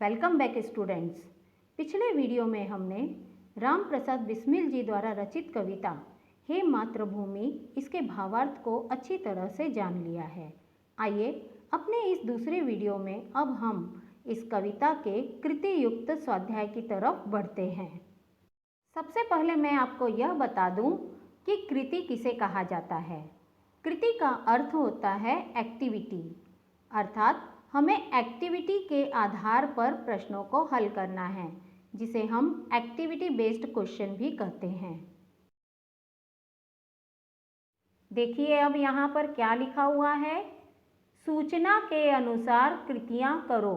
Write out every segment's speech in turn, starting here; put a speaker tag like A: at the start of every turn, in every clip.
A: Welcome back students. पिछले video में हमने राम प्रसाद बिस्मिल जी द्वारा रचित कविता हे मातृभूमि इसके भावार्थ को अच्छी तरह से जान लिया है। आइए अपने इस दूसरे वीडियो में अब हम इस कविता के कृति युक्त स्वाध्याय की तरफ बढ़ते हैं। सबसे पहले मैं आपको यह बता दूं कि कृति किसे कहा जाता है। कृति का अर्थ होता है एक्टिविटी, अर्थात हमें एक्टिविटी के आधार पर प्रश्नों को हल करना है, जिसे हम एक्टिविटी बेस्ड क्वेश्चन भी कहते हैं। देखिए अब यहाँ पर क्या लिखा हुआ है, सूचना के अनुसार कृतियाँ करो।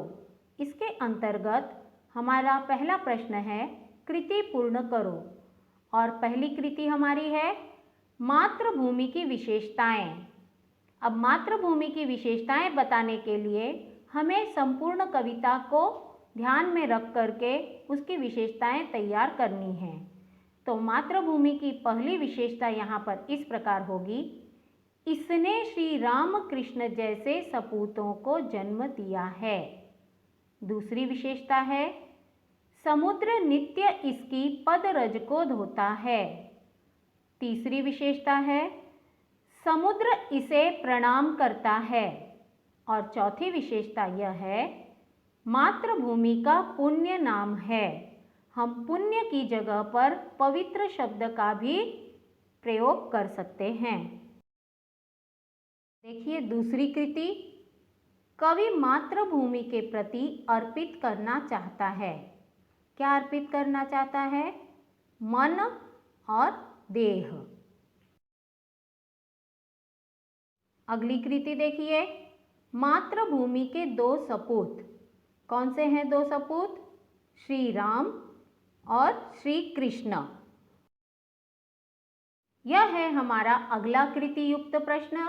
A: इसके अंतर्गत हमारा पहला प्रश्न है कृति पूर्ण करो, और पहली कृति हमारी है मातृभूमि की विशेषताएं। अब मातृभूमि की विशेषताएं बताने के लिए हमें संपूर्ण कविता को ध्यान में रख करके उसकी विशेषताएं तैयार करनी है। तो मातृभूमि की पहली विशेषता यहाँ पर इस प्रकार होगी, इसने श्री राम कृष्ण जैसे सपूतों को जन्म दिया है। दूसरी विशेषता है समुद्र नित्य इसकी पदरज को धोता है। तीसरी विशेषता है समुद्र इसे प्रणाम करता है। और चौथी विशेषता यह है मातृभूमि का पुण्य नाम है। हम पुण्य की जगह पर पवित्र शब्द का भी प्रयोग कर सकते हैं। देखिए दूसरी कृति, कवि मातृभूमि के प्रति अर्पित करना चाहता है। क्या अर्पित करना चाहता है? मन और देह। अगली कृति देखिए, मातृभूमि के दो सपूत। कौन से हैं दो सपूत? श्री राम और श्री कृष्ण। यह है हमारा अगला कृति युक्त प्रश्न।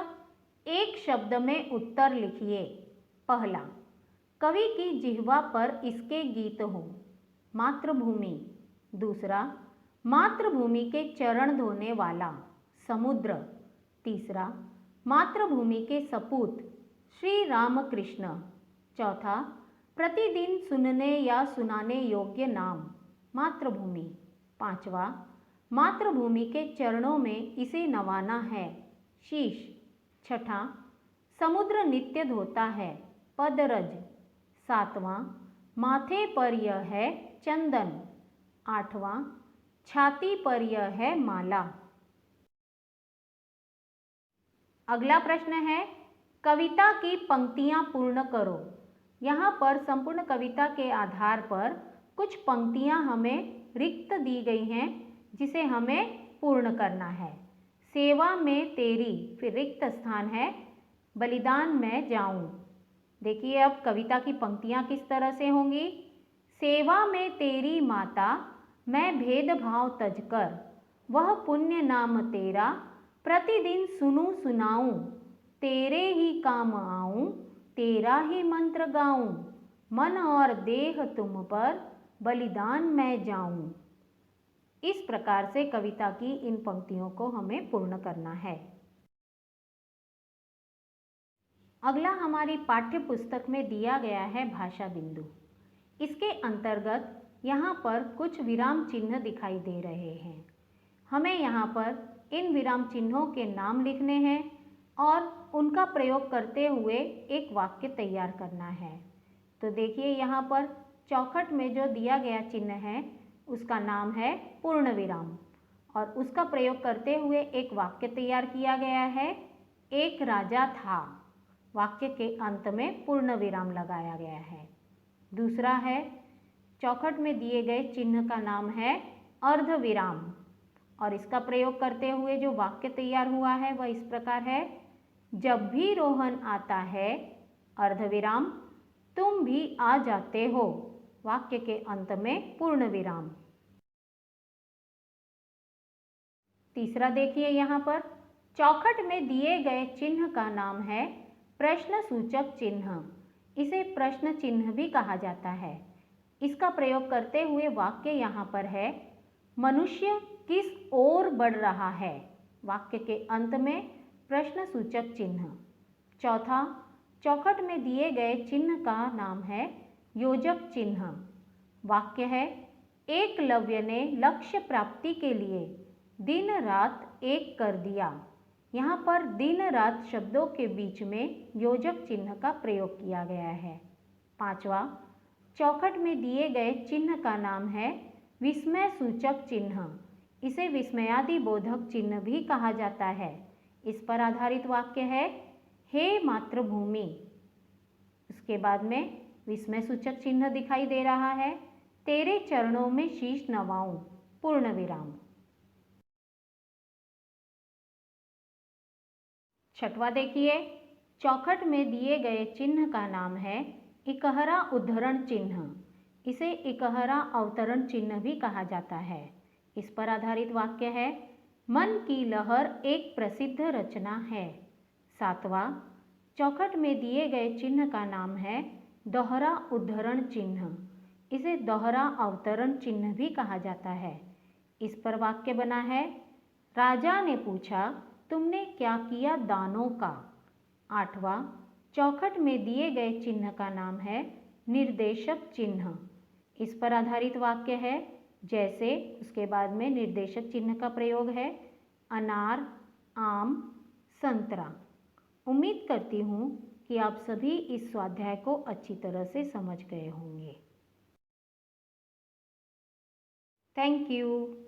A: एक शब्द में उत्तर लिखिए। पहला, कवि की जिह्वा पर इसके गीत हो, मातृभूमि। दूसरा, मातृभूमि के चरण धोने वाला, समुद्र। तीसरा, मातृभूमि के सपूत, श्री रामकृष्ण। चौथा, प्रतिदिन सुनने या सुनाने योग्य नाम, मातृभूमि। पांचवा, मातृभूमि के चरणों में इसे नवाना है, शीश। छठा, समुद्र नित्य धोता है, पदरज। सातवां, माथे पर यह है चंदन। आठवां, छाती पर यह है माला। अगला प्रश्न है कविता की पंक्तियां पूर्ण करो। यहाँ पर संपूर्ण कविता के आधार पर कुछ पंक्तियां हमें रिक्त दी गई हैं, जिसे हमें पूर्ण करना है। सेवा में तेरी, फिर रिक्त स्थान है, बलिदान मैं जाऊं। देखिए अब कविता की पंक्तियां किस तरह से होंगी। सेवा में तेरी माता मैं भेदभाव तजकर, वह पुण्य नाम तेरा प्रतिदिन सुनूं सुनाऊं, तेरे ही काम आऊं, तेरा ही मंत्र गाऊं, मन और देह तुम पर बलिदान मैं जाऊं। इस प्रकार से कविता की इन पंक्तियों को हमें पूर्ण करना है। अगला हमारी पाठ्य पुस्तक में दिया गया है भाषा बिंदु। इसके अंतर्गत यहाँ पर कुछ विराम चिन्ह दिखाई दे रहे हैं। हमें यहाँ पर इन विराम चिन्हों के नाम लिखने हैं और उनका प्रयोग करते हुए एक वाक्य तैयार करना है। तो देखिए यहाँ पर चौखट में जो दिया गया चिन्ह है उसका नाम है पूर्ण विराम, और उसका प्रयोग करते हुए एक वाक्य तैयार किया गया है, एक राजा था। वाक्य के अंत में पूर्ण विराम लगाया गया है। दूसरा है चौखट में दिए गए चिन्ह का नाम है अर्ध विराम, और इसका प्रयोग करते हुए जो वाक्य तैयार हुआ है वह इस प्रकार है, जब भी रोहन आता है अर्धविराम तुम भी आ जाते हो। वाक्य के अंत में पूर्ण विराम। तीसरा देखिए यहाँ पर चौखट में दिए गए चिन्ह का नाम है प्रश्न सूचक चिन्ह। इसे प्रश्न चिन्ह भी कहा जाता है। इसका प्रयोग करते हुए वाक्य यहाँ पर है, मनुष्य किस ओर बढ़ रहा है। वाक्य के अंत में प्रश्न सूचक चिन्ह। चौथा, चौखट में दिए गए चिन्ह का नाम है योजक चिन्ह। वाक्य है, एकलव्य ने लक्ष्य प्राप्ति के लिए दिन रात एक कर दिया। यहाँ पर दिन रात शब्दों के बीच में योजक चिन्ह का प्रयोग किया गया है। पांचवा, चौखट में दिए गए चिन्ह का नाम है विस्मय सूचक चिन्ह। इसे विस्मयादि बोधक चिन्ह भी कहा जाता है। इस पर आधारित वाक्य है, हे मातृभूमि। उसके बाद में विस्मय सूचक चिन्ह दिखाई दे रहा है, तेरे चरणों में शीश नवाऊं, पूर्ण विराम। छठवां देखिए, चौखट में दिए गए चिन्ह का नाम है इकहरा उद्धरण चिन्ह। इसे इकहरा अवतरण चिन्ह भी कहा जाता है। इस पर आधारित वाक्य है, मन की लहर एक प्रसिद्ध रचना है। सातवां, चौखट में दिए गए चिन्ह का नाम है दोहरा उद्धरण चिन्ह। इसे दोहरा अवतरण चिन्ह भी कहा जाता है। इस पर वाक्य बना है, राजा ने पूछा, तुमने क्या किया दानों का। आठवां, चौखट में दिए गए चिन्ह का नाम है निर्देशक चिन्ह। इस पर आधारित वाक्य है, जैसे उसके बाद में निर्देशक चिन्ह का प्रयोग है, अनार, आम, संतरा। उम्मीद करती हूँ कि आप सभी इस स्वाध्याय को अच्छी तरह से समझ गए होंगे। Thank you.